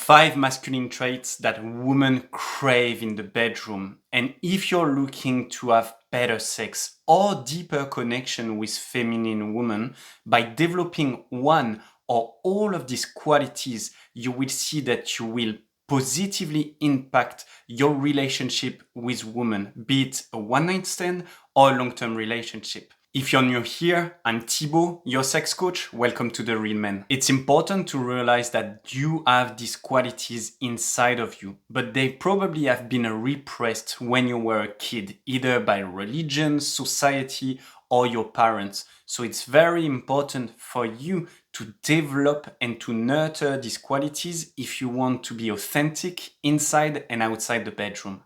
5 masculine traits that women crave in the bedroom. And if you're looking to have better sex or deeper connection with feminine women, by developing one or all of these qualities, you will see that you will positively impact your relationship with women, be it a one-night stand or a long-term relationship. If you're new here, I'm Thibaut, your sex coach. Welcome to The Real Man. It's important to realize that you have these qualities inside of you, but they probably have been repressed when you were a kid, either by religion, society, or your parents. So it's very important for you to develop and to nurture these qualities if you want to be authentic inside and outside the bedroom.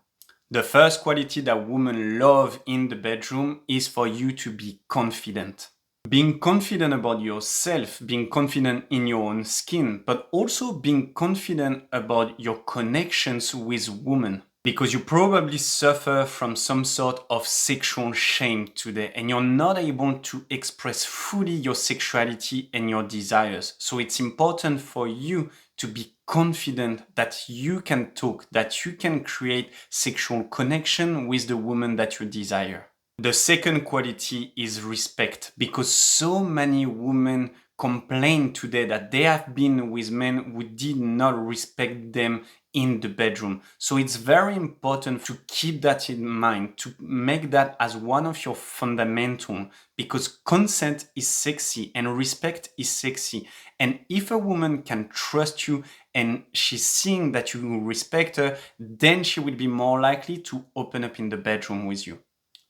The first quality that women love in the bedroom is for you to be confident. Being confident about yourself, being confident in your own skin, but also being confident about your connections with women. Because you probably suffer from some sort of sexual shame today and you're not able to express fully your sexuality and your desires. So it's important for you to be confident that you can talk, that you can create sexual connection with the woman that you desire. The second quality is respect, because so many women complain today that they have been with men who did not respect them in the bedroom. So it's very important to keep that in mind, to make that as one of your fundamental, because consent is sexy and respect is sexy. And if a woman can trust you and she's seeing that you respect her, then she will be more likely to open up in the bedroom with you.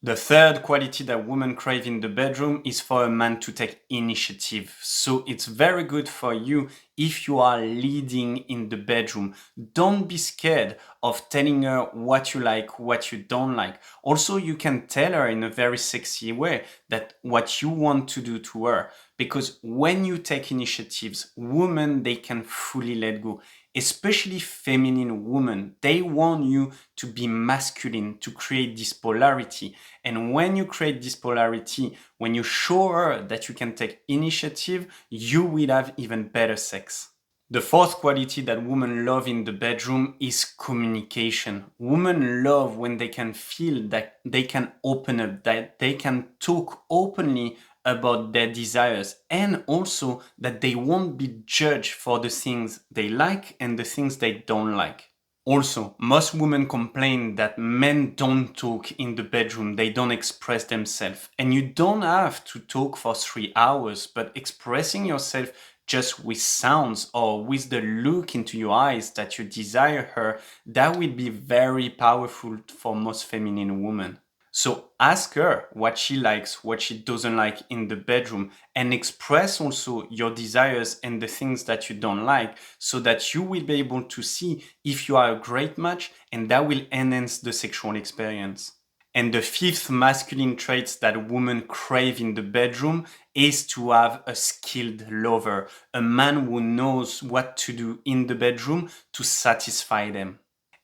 The third quality that women crave in the bedroom is for a man to take initiative. So it's very good for you if you are leading in the bedroom. Don't be scared of telling her what you like, what you don't like. Also, you can tell her in a very sexy way that what you want to do to her. Because when you take initiatives, women, they can fully let go. Especially feminine women, they want you to be masculine, to create this polarity. And when you create this polarity, when you show her that you can take initiative, you will have even better sex. The fourth quality that women love in the bedroom is communication. Women love when they can feel that they can open up, that they can talk openly about their desires, and also that they won't be judged for the things they like and the things they don't like. Also, most women complain that men don't talk in the bedroom, they don't express themselves. And you don't have to talk for 3 hours, but expressing yourself just with sounds or with the look into your eyes that you desire her, that will be very powerful for most feminine women. So ask her what she likes, what she doesn't like in the bedroom, and express also your desires and the things that you don't like, so that you will be able to see if you are a great match, and that will enhance the sexual experience. And the fifth masculine trait that women crave in the bedroom is to have a skilled lover, a man who knows what to do in the bedroom to satisfy them.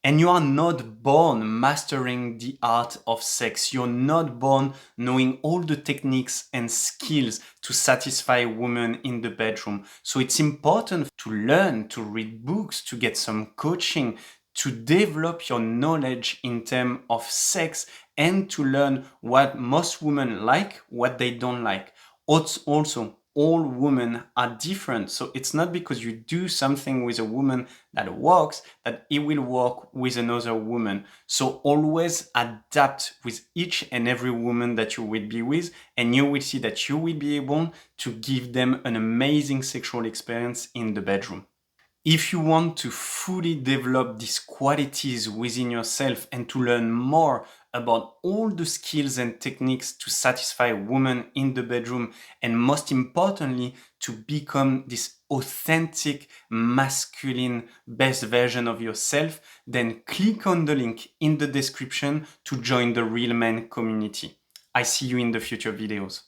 And you are not born mastering the art of sex. You're not born knowing all the techniques and skills to satisfy women in the bedroom. So it's important to learn, to read books, to get some coaching, to develop your knowledge in terms of sex, and to learn what most women like, what they don't like. Also, all women are different. So it's not because you do something with a woman that works, that it will work with another woman. So always adapt with each and every woman that you will be with, and you will see that you will be able to give them an amazing sexual experience in the bedroom. If you want to fully develop these qualities within yourself and to learn more about all the skills and techniques to satisfy women in the bedroom, and most importantly, to become this authentic, masculine, best version of yourself, then click on the link in the description to join the Real Men community. I see you in the future videos.